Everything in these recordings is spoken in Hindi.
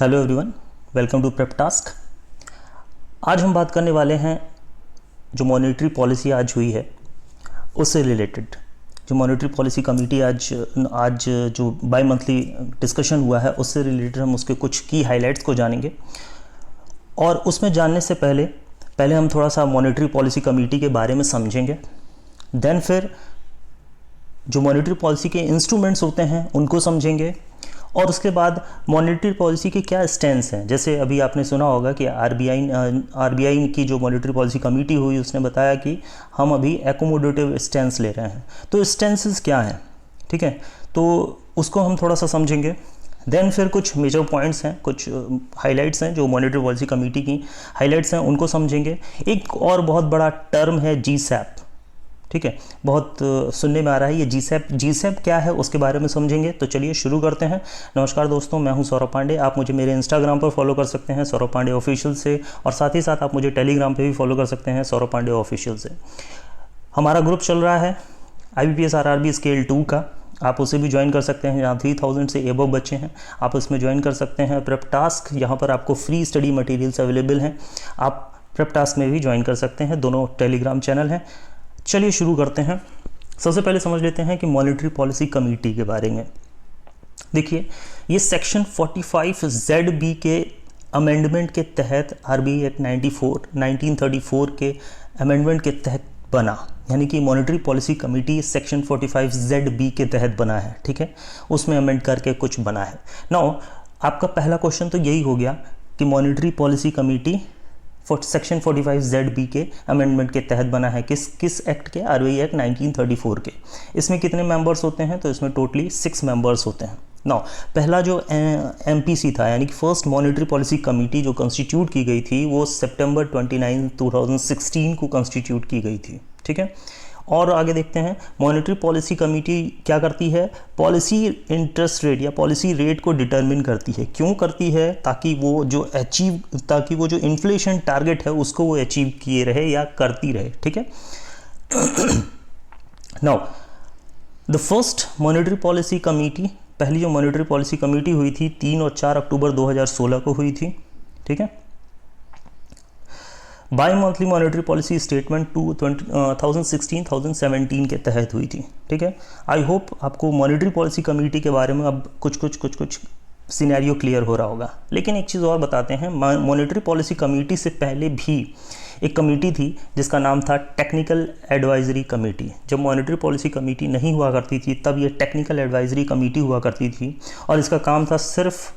Hello everyone, welcome to prep task. आज हम बात करने वाले हैं जो मॉनेटरी पॉलिसी आज हुई है उससे रिलेटेड। जो मॉनेटरी पॉलिसी कमेटी आज जो बाई मंथली डिस्कशन हुआ है उससे रिलेटेड हम उसके कुछ की हाइलाइट्स को जानेंगे। और उसमें जानने से पहले हम थोड़ा सा मॉनेटरी पॉलिसी कमेटी के बारे में समझेंगे। देन फिर जो मॉनेटरी पॉलिसी के इंस्ट्रूमेंट्स होते हैं उनको समझेंगे और उसके बाद मॉनेटरी पॉलिसी के क्या स्टैंड्स हैं। जैसे अभी आपने सुना होगा कि आरबीआई की जो मॉनेटरी पॉलिसी कमेटी हुई उसने बताया कि हम अभी एकोमोडेटिव स्टैंस ले रहे हैं। तो स्टैंसेस क्या हैं, ठीक है, तो उसको हम थोड़ा सा समझेंगे। देन फिर कुछ मेजर पॉइंट्स हैं, कुछ हाइलाइट्स हैं जो मॉनेटरी पॉलिसी कमेटी की हाइलाइट्स हैं उनको समझेंगे। एक और बहुत बड़ा टर्म है जीसैप, ठीक है, बहुत सुनने में आ रहा है ये जीसैप क्या है उसके बारे में समझेंगे। तो चलिए शुरू करते हैं। नमस्कार दोस्तों, मैं हूं सौरभ पांडे। आप मुझे मेरे इंस्टाग्राम पर फॉलो कर सकते हैं सौरभ पांडे ऑफिशियल से, और साथ ही साथ आप मुझे टेलीग्राम पे भी फॉलो कर सकते हैं सौरभ पांडे ऑफिशियल से। हमारा ग्रुप चल रहा है IBPS RRB स्केल 2 का, आप उसे भी ज्वाइन कर सकते हैं। यहाँ 3000 से एबव बच्चे हैं, आप उसमें ज्वाइन कर सकते हैं। प्रेप टास्क, यहाँ पर आपको फ्री स्टडी मटेरियल्स अवेलेबल हैं, आप प्रेप टास्क में भी ज्वाइन कर सकते हैं। दोनों टेलीग्राम चैनल हैं। चलिए शुरू करते हैं। सबसे पहले समझ लेते हैं कि मॉनेटरी पॉलिसी कमेटी के बारे में। देखिए, ये सेक्शन 45ZB के अमेंडमेंट के तहत RBI एक्ट 1934 के अमेंडमेंट के तहत बना, यानी कि monetary policy committee section 45ZB के तहत बना है, ठीक है, उसमें अमेंड करके कुछ बना है। नाउ आपका पहला क्वेश्चन तो यही हो गया कि monetary policy committee section 45ZB के अमेंडमेंट के तहत बना है। किस एक्ट के? RBI एक्ट 1934 के। इसमें कितने मेंबर्स होते हैं? तो इसमें टोटली 6 मेंबर्स होते हैं। नाउ पहला जो MPC था, यानी कि फर्स्ट मॉनेटरी पॉलिसी कमेटी जो कंस्टिट्यूट की गई थी वो सितंबर 29, 2016 को कंस्टिट्यूट की गई थी, ठीक है। और आगे देखते हैं, मॉनेटरी पॉलिसी कमेटी क्या करती है? पॉलिसी इंटरेस्ट रेट या पॉलिसी रेट को डिटरमिन करती है। क्यों करती है? ताकि वो जो इन्फ्लेशन टारगेट है उसको वो अचीव किए रहे या करती रहे, ठीक है। Now the first monetary policy committee, पहली जो मॉनेटरी पॉलिसी कमेटी हुई थी 3 और 4 अक्टूबर 2016 को हुई थी, ठीक है। By monthly monetary policy statement 2016-2017 के तहत हुई थी, ठीक है। आई होप आपको मॉनेटरी पॉलिसी कमेटी के बारे में अब कुछ सिनेरियो क्लियर हो रहा होगा। लेकिन एक चीज़ और बताते हैं, मॉनेटरी पॉलिसी कमेटी से पहले भी एक कमेटी थी जिसका नाम था टेक्निकल एडवाइजरी कमेटी। जब मॉनेटरी पॉलिसी कमेटी नहीं हुआ करती थी तब ये टेक्निकल एडवाइजरी कमेटी हुआ करती थी और इसका काम था सिर्फ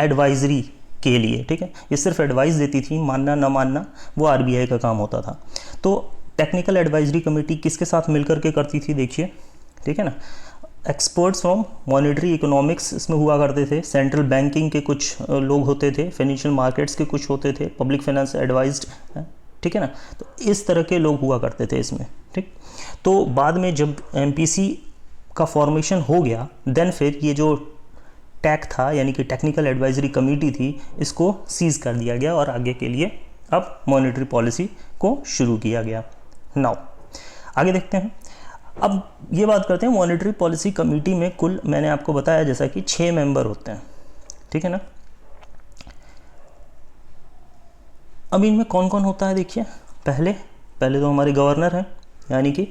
एडवाइजरी के लिए, ठीक है। ये सिर्फ एडवाइस देती थी, मानना ना मानना वो RBI का काम होता था। तो टेक्निकल एडवाइजरी कमेटी किसके साथ मिलकर के करती थी? देखिए, ठीक है ना, एक्सपर्ट्स फ्रॉम मॉनेटरी इकोनॉमिक्स इसमें हुआ करते थे, सेंट्रल बैंकिंग के कुछ लोग होते थे, फाइनेंशियल मार्केट्स के कुछ होते थे, पब्लिक फाइनेंस एडवाइज्ड, ठीक है ना। तो इस तरह के लोग हुआ करते थे इसमें, ठीक। तो बाद में जब MPC का फॉर्मेशन हो गया, देन फिर ये जो टैक था, यानी कि टेक्निकल एडवाइजरी कमेटी थी, इसको सीज कर दिया गया और आगे के लिए अब मॉनेटरी पॉलिसी को शुरू किया गया। नाउ आगे देखते हैं। अब ये बात करते हैं, मॉनेटरी पॉलिसी कमेटी में कुल, मैंने आपको बताया जैसा कि 6 मेंबर होते हैं, ठीक है ना। अब इनमें कौन कौन होता है? देखिए, पहले तो हमारे गवर्नर हैं, यानी कि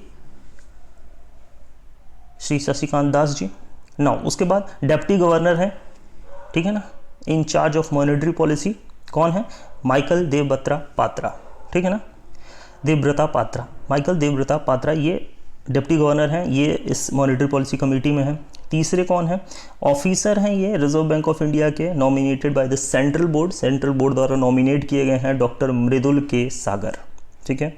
श्री शशिकांत दास जी। नाउ उसके बाद डेप्टी गवर्नर हैं, ठीक है ना, in charge of monetary policy. कौन है? माइकल देवव्रता पात्रा, ठीक है ना, माइकल देवव्रता पात्रा, ये डिप्टी गवर्नर हैं, ये इस मॉनेटरी पॉलिसी कमेटी में हैं। तीसरे कौन है? ऑफिसर हैं ये रिजर्व बैंक ऑफ इंडिया के, nominated by the central board द्वारा नॉमिनेट किए गए हैं, डॉक्टर मृदुल के सागर, ठीक है।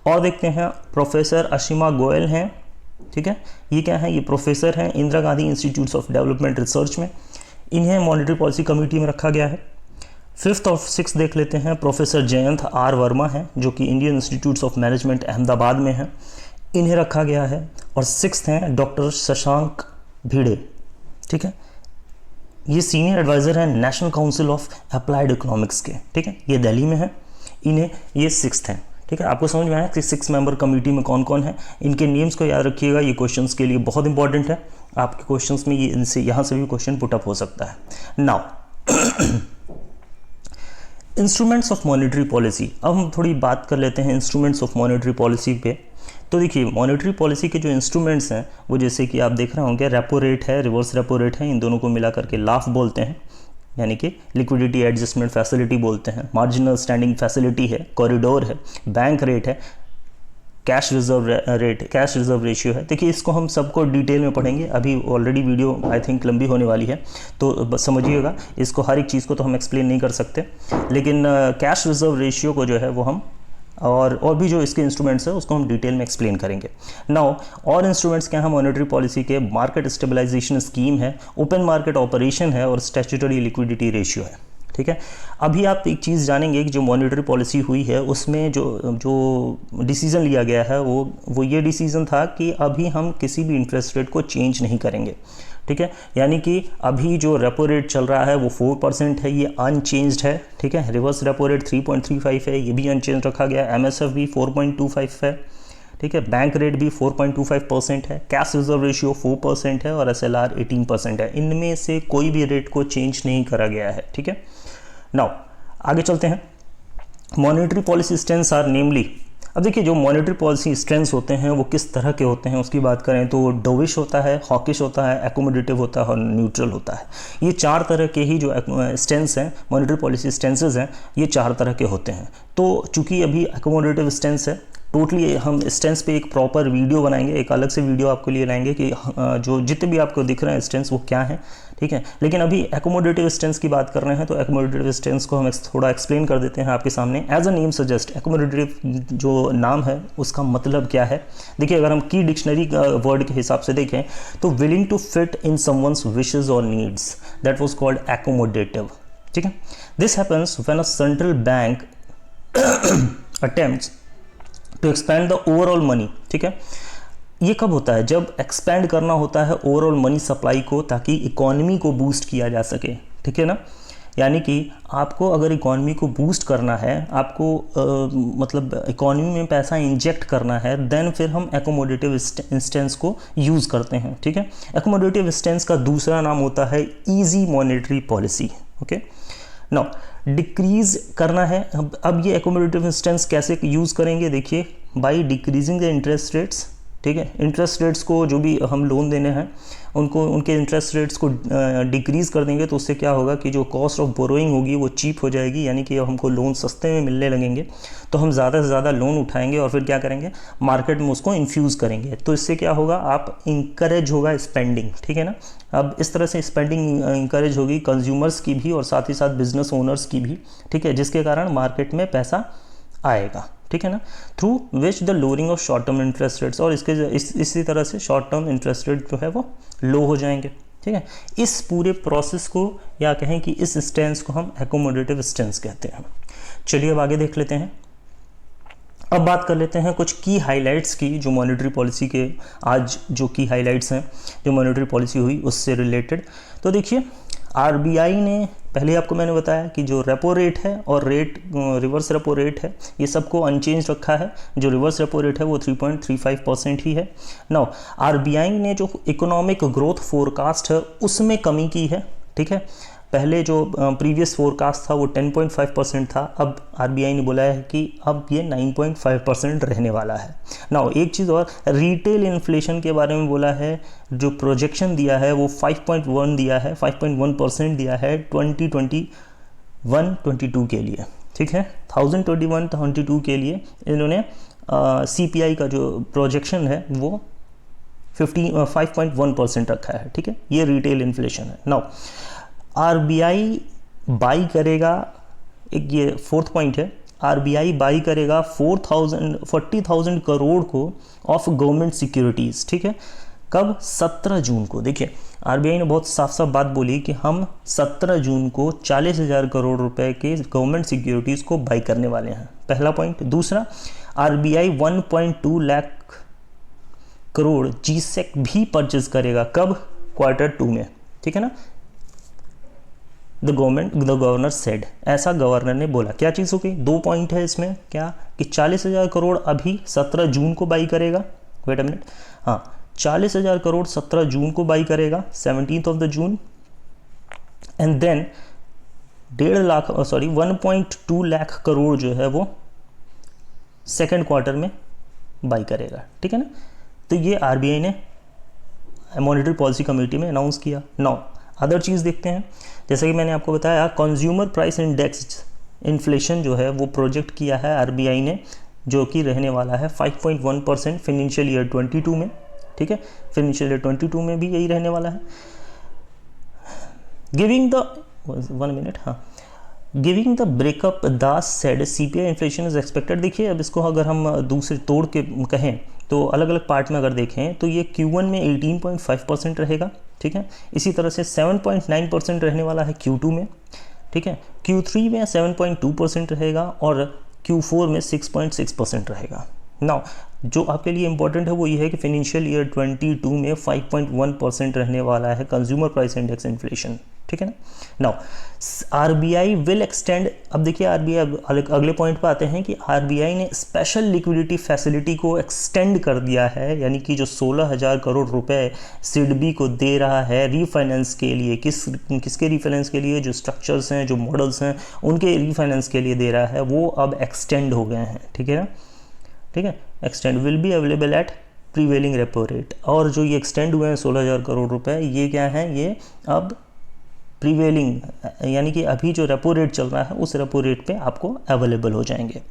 और देखते हैं, प्रोफेसर असीमा गोयल हैं, ठीक है। ये क्या है? ये प्रोफेसर हैं Indira Gandhi institute of development research में, इन्हें मॉनेटरी पॉलिसी कमेटी में रखा गया है। 5th और 6th देख लेते हैं, प्रोफेसर जयंत R वर्मा हैं जो कि Indian institute of management Ahmedabad में हैं, इन्हें रखा गया है। और 6th हैं डॉक्टर शशांक भिड़े, ठीक है, ये सीनियर एडवाइज़र हैं national council of applied economics के, ठीक है, ये दिल्ली में है, इन्हें ये 6th हैं, ठीक है। आपको समझ में आया कि 6 मेंबर कमेटी में कौन कौन है? इनके नेम्स को याद रखिएगा, ये क्वेश्चंस के लिए बहुत इंपॉर्टेंट है। आपके क्वेश्चंस में ये इनसे यहाँ से भी क्वेश्चन पुटअप हो सकता है। Now instruments of monetary policy. अब हम थोड़ी बात कर लेते हैं इंस्ट्रूमेंट्स ऑफ मॉनेटरी पॉलिसी पे। तो देखिए, मॉनेटरी पॉलिसी के जो इंस्ट्रूमेंट्स हैं वो जैसे कि आप देख रहे होंगे, रेपो रेट है, रिवर्स रेपो रेट है, इन दोनों को मिला करके लाफ बोलते हैं, यानी कि लिक्विडिटी एडजस्टमेंट फैसिलिटी बोलते हैं, मार्जिनल स्टैंडिंग फैसिलिटी है, कॉरिडोर है, बैंक रेट है, cash reserve rate, cash reserve ratio है। देखिए, इसको हम सबको डिटेल में पढ़ेंगे, अभी ऑलरेडी वीडियो आई थिंक लंबी होने वाली है, तो समझिएगा, इसको हर एक चीज़ को तो हम एक्सप्लेन नहीं कर सकते, लेकिन कैश रिजर्व रेशियो को जो है वो हम और भी जो इसके इंस्ट्रूमेंट्स है उसको हम डिटेल में एक्सप्लेन करेंगे। नाउ और इंस्ट्रूमेंट्स क्या है मॉनेटरी पॉलिसी के? मार्केट स्टेबलाइजेशन स्कीम है, ओपन मार्केट ऑपरेशन है और स्टैट्यूटरी लिक्विडिटी रेशियो है। ठीक है, अभी आप एक चीज़ जानेंगे कि जो मॉनेटरी पॉलिसी हुई है उसमें जो डिसीज़न लिया गया है वो ये डिसीज़न था कि अभी हम किसी भी इंटरेस्ट रेट को चेंज नहीं करेंगे। ठीक है, यानी कि अभी जो रेपो रेट चल रहा है वो 4% है, ये अनचेंज्ड है। ठीक है, रिवर्स रेपो रेट 3.35 है, ये भी अनचेंज रखा गया है। MSF भी 4.25 है। ठीक है, बैंक रेट भी 4.25% है, कैश रिजर्व रेशियो 4% है और SLR 18% है। इनमें से कोई भी रेट को चेंज नहीं करा गया है। ठीक है, नाउ आगे चलते हैं। मॉनेटरी पॉलिसी स्टैंस आर नेमली, अब देखिए जो मॉनेटरी पॉलिसी स्टैंस होते हैं वो किस तरह के होते हैं उसकी बात करें तो डोविश होता है, हॉकिश होता है, एकोमोडेटिव होता है और न्यूट्रल होता है। ये चार तरह के ही जो स्टैंस हैं, मॉनेटरी पॉलिसी स्टैंसेस हैं, ये चार तरह के होते हैं। तो चूंकि अभी एकोमोडेटिव स्टैंस है, टोटली हम स्टैंस पे एक प्रॉपर वीडियो बनाएंगे, एक अलग से वीडियो आपके लिए लाएंगे कि जो जितने भी आपको दिख रहे हैं स्टैंस वो क्या है। ठीक है, लेकिन अभी एकोमोडेटिव स्टैंस की बात कर रहे हैं तो एकोमोडेटिव स्टैंस को हम थोड़ा एक्सप्लेन कर देते हैं आपके सामने। As a name suggest, accommodative जो नाम है उसका मतलब क्या है? देखिए, अगर हम की डिक्शनरी वर्ड के हिसाब से देखें तो willing to fit in someone's wishes और needs, that was called accommodative. ठीक है, this happens when a central bank attempts to expand the overall money. ठीक है, ये कब होता है? जब एक्सपैंड करना होता है ओवरऑल मनी सप्लाई को, ताकि इकोनॉमी को बूस्ट किया जा सके। ठीक है ना, यानी कि आपको अगर इकोनॉमी को बूस्ट करना है, आपको मतलब इकोनॉमी में पैसा इंजेक्ट करना है, देन फिर हम एकोमोडेटिव स्टैंस को यूज़ करते हैं। ठीक है, एकोमोडेटिव स्टैंस का दूसरा नाम होता है easy monetary policy. Okay, now decrease करना है। अब ये एकोमोडेटिव स्टैंस कैसे यूज़ करेंगे? देखिए, by decreasing the interest rates. ठीक है, इंटरेस्ट रेट्स को जो भी हम लोन देने हैं उनके इंटरेस्ट रेट्स को डिक्रीज़ कर देंगे, तो उससे क्या होगा कि जो कॉस्ट ऑफ बोरोइंग होगी वो चीप हो जाएगी, यानी कि हमको लोन सस्ते में मिलने लगेंगे, तो हम ज़्यादा से ज़्यादा लोन उठाएंगे और फिर क्या करेंगे, मार्केट में उसको इन्फ्यूज़ करेंगे। तो इससे क्या होगा, आप इंकरेज होगा स्पेंडिंग। ठीक है ना, अब इस तरह से स्पेंडिंग इंकरेज होगी कंज्यूमर्स की भी और साथ ही साथ बिजनेस ओनर्स की भी। ठीक है, जिसके कारण मार्केट में पैसा आएगा। ठीक है ना, through which the lowering of short term interest rates, और इसी तरह से शॉर्ट टर्म इंटरेस्ट रेट जो है वो लो हो जाएंगे। ठीक है, इस पूरे प्रोसेस को या कहें कि इस स्टैंस को हम एकोमोडेटिव स्टैंस कहते हैं। चलिए अब आगे देख लेते हैं। अब बात कर लेते हैं कुछ की हाइलाइट्स की, जो मॉनेटरी पॉलिसी के आज जो की हाइलाइट्स हैं जो मॉनेटरी पॉलिसी हुई उससे रिलेटेड। तो देखिए, RBI ने पहले आपको मैंने बताया कि जो रेपो रेट है और रिवर्स रेपो रेट है, ये सबको अनचेंज रखा है। जो रिवर्स रेपो रेट है वो 3.35% ही है। नाउ RBI ने जो इकोनॉमिक ग्रोथ फोरकास्ट है उसमें कमी की है। ठीक है, पहले जो प्रीवियस फोरकास्ट था वो 10.5% था, अब RBI ने बोला है कि अब ये 9.5% रहने वाला है। नाउ एक चीज़ और, रिटेल इन्फ्लेशन के बारे में बोला है, जो प्रोजेक्शन दिया है वो 5.1 दिया है, 5.1% दिया है 2021-22 के लिए। ठीक है, 2021-22 के लिए इन्होंने CPI का जो प्रोजेक्शन है वो 5.1% रखा है। ठीक है, ये रिटेल इन्फ्लेशन है। नाउ RBI बाई करेगा, एक ये फोर्थ पॉइंट है, RBI बाई करेगा 40,000 करोड़ को ऑफ गवर्नमेंट सिक्योरिटीज़। ठीक है, कब? 17 जून को। देखिए, RBI ने बहुत साफ साफ बात बोली कि हम 17 जून को 40,000 करोड़ रुपए के गवर्नमेंट सिक्योरिटीज़ को बाई करने वाले हैं। पहला पॉइंट। दूसरा, RBI 1.2 लाख करोड़ GSEC भी परचेज करेगा। कब? Q2 में। ठीक है ना, द गवर्नर सेड, ऐसा गवर्नर ने बोला। क्या चीज़ हो गई? 2 पॉइंट है इसमें, क्या कि 40,000 करोड़ अभी 17 जून को बाई करेगा। वेट अ मिनट, हाँ, 40,000 करोड़ 17 जून को बाई करेगा, 17th of the June, and then 1.2 lakh crore जो है वो सेकेंड क्वार्टर में बाई करेगा, ठीक है ना। तो ये आरबीआई ने मॉनेटरी पॉलिसी कमेटी में अनाउंस किया। नाउ अदर चीज़ देखते हैं, जैसा कि मैंने आपको बताया कंज्यूमर प्राइस इंडेक्स इन्फ्लेशन जो है वो प्रोजेक्ट किया है आरबीआई ने, जो कि रहने वाला है 5.1% फाइनेंशियल ईयर 22 में, ठीक है। फाइनेंशियल ईयर 22 में भी यही रहने वाला है। Giving the breakup Das said CPI inflation is expected. देखिए अब इसको अगर हम दूसरे तोड़ के कहें तो अलग अलग पार्ट में अगर देखें तो ये Q1 में 18.5% रहेगा, ठीक है। इसी तरह से 7.9% रहने वाला है Q2 में, ठीक है। Q3 में 7.2% रहेगा और Q4 में 6.6% रहेगा। नाउ जो आपके लिए इंपॉर्टेंट है वो ये है कि फाइनेंशियल ईयर 22 में 5.1% रहने वाला है कंज्यूमर प्राइस इंडेक्स इन्फ्लेशन, ठीक है ना। नाउ आरबीआई विल एक्सटेंड, अब देखिए आरबीआई अगले पॉइंट पर आते हैं कि आरबीआई ने स्पेशल लिक्विडिटी फैसिलिटी को एक्सटेंड कर दिया है, यानी कि जो 16,000 करोड़ रुपए सिडबी को दे रहा है रीफाइनेंस के लिए, किसके रीफाइनेंस के लिए, जो स्ट्रक्चर्स हैं, जो मॉडल्स हैं, उनके रीफाइनेंस के लिए दे रहा है, वो अब एक्सटेंड हो गए हैं, ठीक है ना, ठीक है। Extend will be available at prevailing repo rate, और जो ये एक्सटेंड हुए हैं 16,000 करोड़ रुपए, ये क्या है, ये अब प्रीवेलिंग यानी कि अभी जो रेपो रेट चल रहा है उस रेपो रेट पे आपको अवेलेबल हो जाएंगे।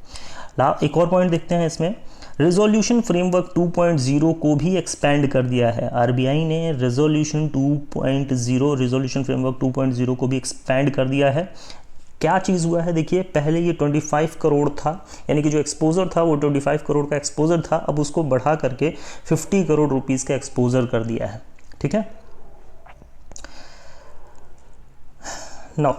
एक और पॉइंट देखते हैं इसमें, रेजोल्यूशन फ्रेमवर्क 2.0 को भी एक्सपेंड कर दिया है आरबीआई ने। रेजोल्यूशन फ्रेमवर्क 2.0 को भी एक्सपेंड कर दिया है। क्या चीज़ हुआ है, देखिए पहले ये 25 करोड़ था, यानी कि जो एक्सपोजर था वो 25 करोड़ का एक्सपोजर था, अब उसको बढ़ा करके 50 करोड़ रुपीज़ का एक्सपोजर कर दिया है, ठीक है। नाउ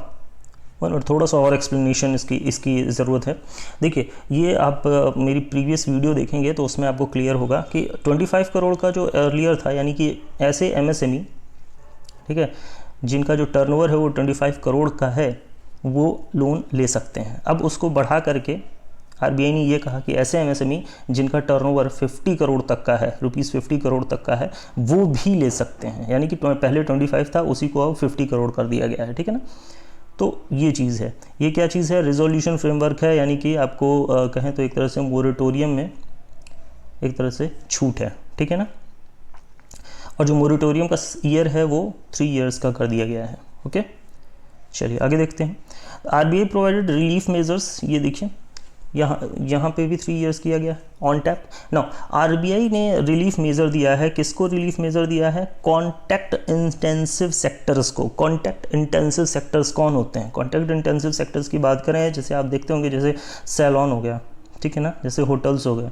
और थोड़ा सा और एक्सप्लेनेशन इसकी ज़रूरत है। देखिए ये आप मेरी प्रीवियस वीडियो देखेंगे तो उसमें आपको क्लियर होगा कि 25 करोड़ का जो अर्लियर था, यानी कि ऐसे एमएसएमई, ठीक है, जिनका जो टर्नओवर है वो 25 करोड़ का है, वो लोन ले सकते हैं। अब उसको बढ़ा करके आरबीआई ने ये कहा कि ऐसे एमएसएमई जिनका टर्नओवर 50 करोड़ तक का है, ₹50 करोड़ तक का है, वो भी ले सकते हैं, यानी कि पहले 25 था उसी को अब 50 करोड़ कर दिया गया है, ठीक है ना। तो ये चीज़ है, ये क्या चीज़ है, रिजोल्यूशन फ्रेमवर्क है, यानी कि आपको कहें तो एक तरह से मोरेटोरियम में एक तरह से छूट है, ठीक है ना। और जो मोरेटोरियम का ईयर है वो 3 ईयर्स का कर दिया गया है, ओके। चलिए आगे देखते हैं। आरबीआई प्रोवाइडेड रिलीफ मेजर्स, ये देखिए यहाँ पे भी 3 ईयर्स किया गया ऑन टैप। नाउ आरबीआई ने रिलीफ मेजर दिया है, किसको रिलीफ मेजर दिया है, कॉन्टैक्ट इंटेंसिव सेक्टर्स को। कॉन्टैक्ट इंटेंसिव सेक्टर्स कौन होते हैं, कॉन्टैक्ट इंटेंसिव सेक्टर्स की बात करें, जैसे आप देखते होंगे जैसे सैलून हो गया, ठीक है ना, जैसे होटल्स हो गए,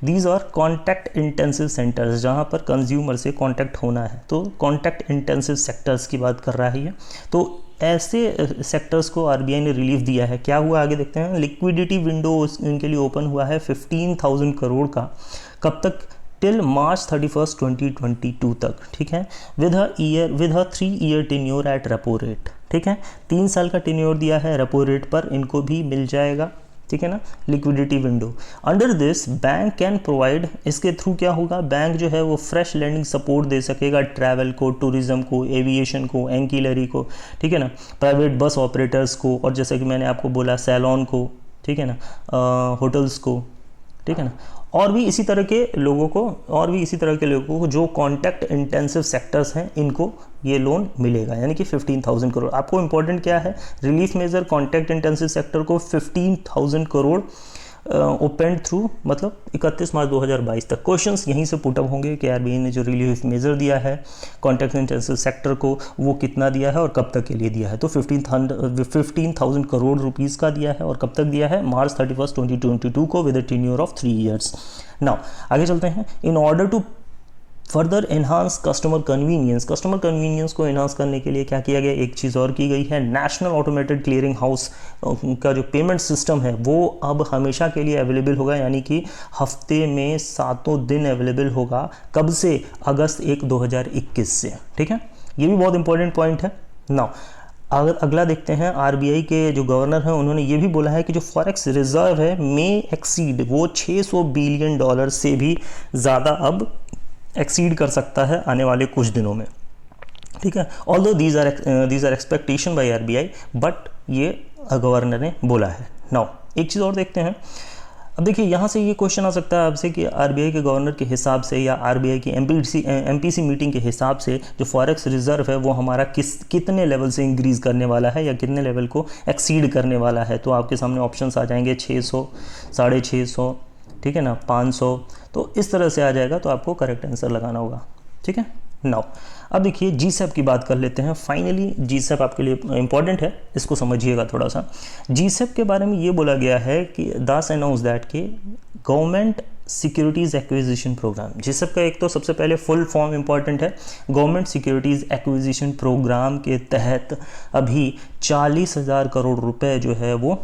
these are contact intensive centres, जहाँ पर कंज्यूमर से कॉन्टैक्ट होना है, तो कॉन्टैक्ट इंटेंसिव सेक्टर्स की बात कर रहा है ये। तो ऐसे सेक्टर्स को आरबीआई ने रिलीफ दिया है। क्या हुआ आगे देखते हैं। लिक्विडिटी विंडो इनके लिए ओपन हुआ है 15,000 करोड़ का, कब तक, टिल मार्च 31, 2022 तक, ठीक है, with a 3 year tenure at repo rate, ठीक है, 3 साल का टेन्योर दिया है रेपो रेट पर, इनको भी मिल जाएगा, ठीक है ना, liquidity window. Under this bank can provide, इसके थ्रू क्या होगा, बैंक जो है वो फ्रेश लैंडिंग सपोर्ट दे सकेगा ट्रैवल को, टूरिज्म को, एविएशन को, एंकिलरी को, ठीक है ना, प्राइवेट बस ऑपरेटर्स को, और जैसे कि मैंने आपको बोला सैलून को, ठीक है ना, होटल्स को, ठीक है ना, और भी इसी तरह के लोगों को जो कॉन्टैक्ट इंटेंसिव सेक्टर्स हैं, इनको ये लोन मिलेगा, यानी कि 15,000 करोड़। आपको इंपॉर्टेंट क्या है, relief measure contact intensive sector को 15,000 करोड़ ओपन थ्रू, मतलब 31 मार्च 2022 तक। क्वेश्चंस यहीं से पुटअप होंगे कि आरबीआई ने जो रिलीफ मेजर दिया है कॉन्टैक्ट इंटेंसिव सेक्टर को, वो कितना दिया है और कब तक के लिए दिया है। तो 15,000 करोड़ रुपीज़ का दिया है, और कब तक दिया है, मार्च 31, 2022 को, with a tenure of 3 years. Now आगे चलते हैं। In order to further enhance customer convenience को एनहांस करने के लिए क्या किया गया, एक चीज़ और की गई है, नेशनल ऑटोमेटेड क्लियरिंग हाउस का जो पेमेंट सिस्टम है वो अब हमेशा के लिए अवेलेबल होगा, यानी कि हफ्ते में 7 दिन अवेलेबल होगा। कब से, अगस्त 1, 2021 से, ठीक है, ये भी बहुत इंपॉर्टेंट पॉइंट है। नाउ अगला देखते हैं, आरबीआई के जो गवर्नर हैं उन्होंने ये भी बोला है कि जो फॉरेक्स रिजर्व है मे एक्सीड, वो $600 बिलियन से भी ज़्यादा अब एक्सीड कर सकता है आने वाले कुछ दिनों में, ठीक है। Although these are expectation by RBI, but ये गवर्नर ने बोला है। नाउ एक चीज़ और देखते हैं। अब देखिए यहाँ से ये क्वेश्चन आ सकता है आपसे कि आरबीआई के गवर्नर के हिसाब से या आरबीआई की एमपीसी मीटिंग के हिसाब से जो फॉरेक्स रिजर्व है वो हमारा कितने लेवल से इंक्रीज़ करने वाला है या कितने लेवल को एक्सीड करने वाला है। तो आपके सामने ऑप्शंस आ जाएंगे 600, 650, ठीक है ना, 500, तो इस तरह से आ जाएगा। तो आपको करेक्ट आंसर लगाना होगा, ठीक है। नाउ अब देखिए जीसैप की बात कर लेते हैं। फाइनली जीसैप आपके लिए इंपॉर्टेंट है, इसको समझिएगा थोड़ा सा। जीसैप के बारे में ये बोला गया है कि दास अनाउंस दैट कि government securities acquisition programme, G SAP का एक तो सबसे पहले फुल फॉर्म इंपॉर्टेंट है। गवर्नमेंट सिक्योरिटीज़ एक्विजिशन प्रोग्राम के तहत अभी 40,000 करोड़ रुपए जो है वो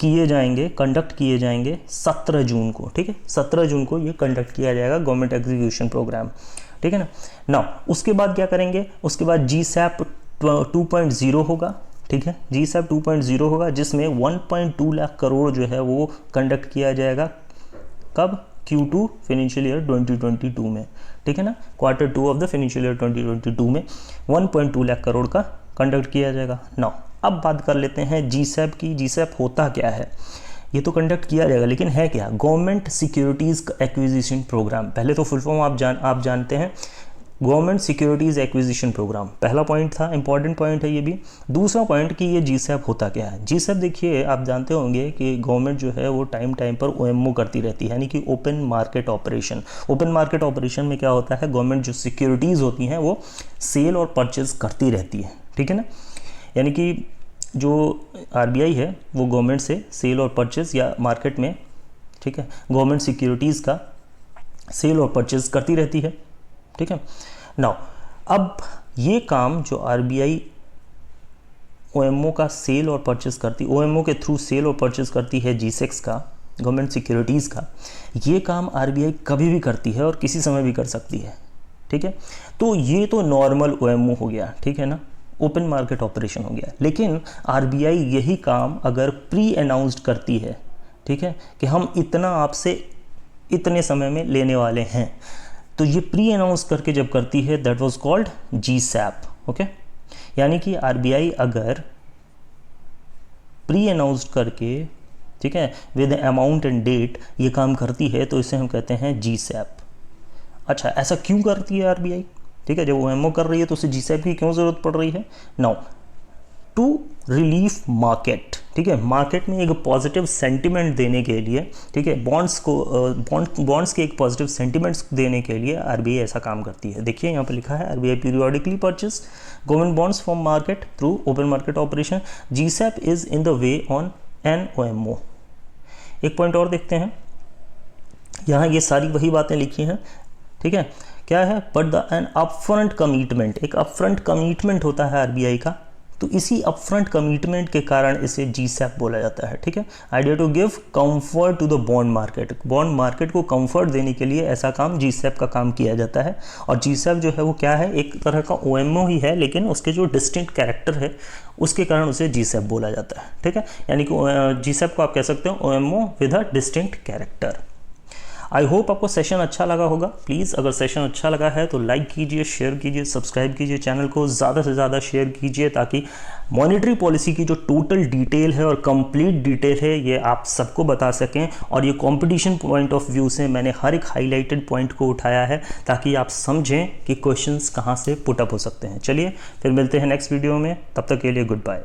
किए जाएंगे, कंडक्ट किए जाएंगे 17 जून को, ठीक है। 17 जून को ये कंडक्ट किया जाएगा गवर्नमेंट एग्जीक्यूशन प्रोग्राम, ठीक है ना। नाउ उसके बाद क्या करेंगे, उसके बाद जीसैप 2.0 होगा, ठीक है। जीसैप 2.0 होगा जिसमें 1.2 लाख करोड़ जो है वो कंडक्ट किया जाएगा। कब? Q2 फाइनेंशियल ईयर 2022 में, ठीक है ना। Q2 of the financial year 2022 में 1.2 लाख करोड़ का कंडक्ट किया जाएगा। नाउ अब बात कर लेते हैं जीसैप की। जीसैप होता क्या है? ये तो कंडक्ट किया जाएगा, लेकिन है क्या? Government securities acquisition programme. पहले तो फुल फॉर्म आप जानते हैं, गवर्नमेंट सिक्योरिटीज़ एक्विजिशन प्रोग्राम पहला पॉइंट था, इंपॉर्टेंट पॉइंट है ये भी। दूसरा पॉइंट कि ये जीसैप होता क्या है। जीसैप देखिए आप जानते होंगे कि गवर्नमेंट जो है वो टाइम पर ओएमओ करती रहती है, यानी कि open market operation. Open market operation में क्या होता है, गवर्नमेंट जो सिक्योरिटीज़ होती हैं वो सेल और परचेज करती रहती है, ठीक है ना। यानी कि जो आरबीआई है वो गवर्नमेंट से सेल और परचेज या मार्केट में, ठीक है, गवर्नमेंट सिक्योरिटीज़ का सेल और परचेज करती रहती है, ठीक है। नाउ अब ये काम जो आरबीआई ओएमओ का सेल और परचेज करती, ओएमओ के थ्रू सेल और परचेज करती है जीसेक्स का, गवर्नमेंट सिक्योरिटीज़ का, ये काम आरबीआई कभी भी करती है और किसी समय भी कर सकती है, ठीक है। तो ये तो नॉर्मल ओएमओ हो गया, ठीक है ना, ओपन मार्केट ऑपरेशन हो गया। लेकिन आरबीआई यही काम अगर प्री अनाउंस्ड करती है, ठीक है, कि हम इतना आपसे इतने समय में लेने वाले हैं, तो ये प्री अनाउंस करके जब करती है that was called GSAP, okay. यानी कि आरबीआई अगर प्री अनाउंस्ड करके, ठीक है, विद अमाउंट एंड डेट ये काम करती है तो इसे हम कहते हैं जीसैप। अच्छा, ऐसा क्यों करती है आरबीआई? ठीक है, जब ओएमओ कर रही है तो उसे जीसैप की क्यों ज़रूरत पड़ रही है? नाउ टू रिलीफ मार्केट, ठीक है, मार्केट में एक पॉजिटिव सेंटिमेंट देने के लिए, ठीक है, बॉन्ड्स के एक पॉजिटिव सेंटिमेंट्स देने के लिए आरबीआई ऐसा काम करती है। देखिए यहाँ पर लिखा है RBI periodically purchase government bonds from market through open market operation. GSAP is in the way on an OMO. एक पॉइंट और देखते हैं, यहाँ ये सारी वही बातें लिखी हैं, ठीक है, क्या है, but the an upfront commitment, एक अपफ्रंट कमिटमेंट होता है आरबीआई का, तो इसी अपफ्रंट कमिटमेंट के कारण इसे जीसैप बोला जाता है, ठीक है। Idea to give comfort to the bond market, bond market को कंफर्ट देने के लिए ऐसा काम जीसैप का काम किया जाता है। और जीसैप जो है वो क्या है, एक तरह का ओएमओ ही है, लेकिन उसके जो डिस्टिंक्ट कैरेक्टर है उसके कारण उसे जीसैप बोला जाता है, ठीक है। यानी कि जीसैप को आप कह सकते हो OMO with a distinct character. I hope आपको सेशन अच्छा लगा होगा। प्लीज़ अगर सेशन अच्छा लगा है तो लाइक कीजिए, शेयर कीजिए, सब्सक्राइब कीजिए, चैनल को ज़्यादा से ज़्यादा शेयर कीजिए, ताकि मॉनेटरी पॉलिसी की जो टोटल डिटेल है और कंप्लीट डिटेल है ये आप सबको बता सकें। और ये कंपटीशन पॉइंट ऑफ व्यू से मैंने हर एक हाईलाइटेड पॉइंट को उठाया है ताकि आप समझें कि क्वेश्चंस कहाँ से पुट अप हो सकते हैं। चलिए फिर मिलते हैं नेक्स्ट वीडियो में, तब तक के लिए गुड बाय।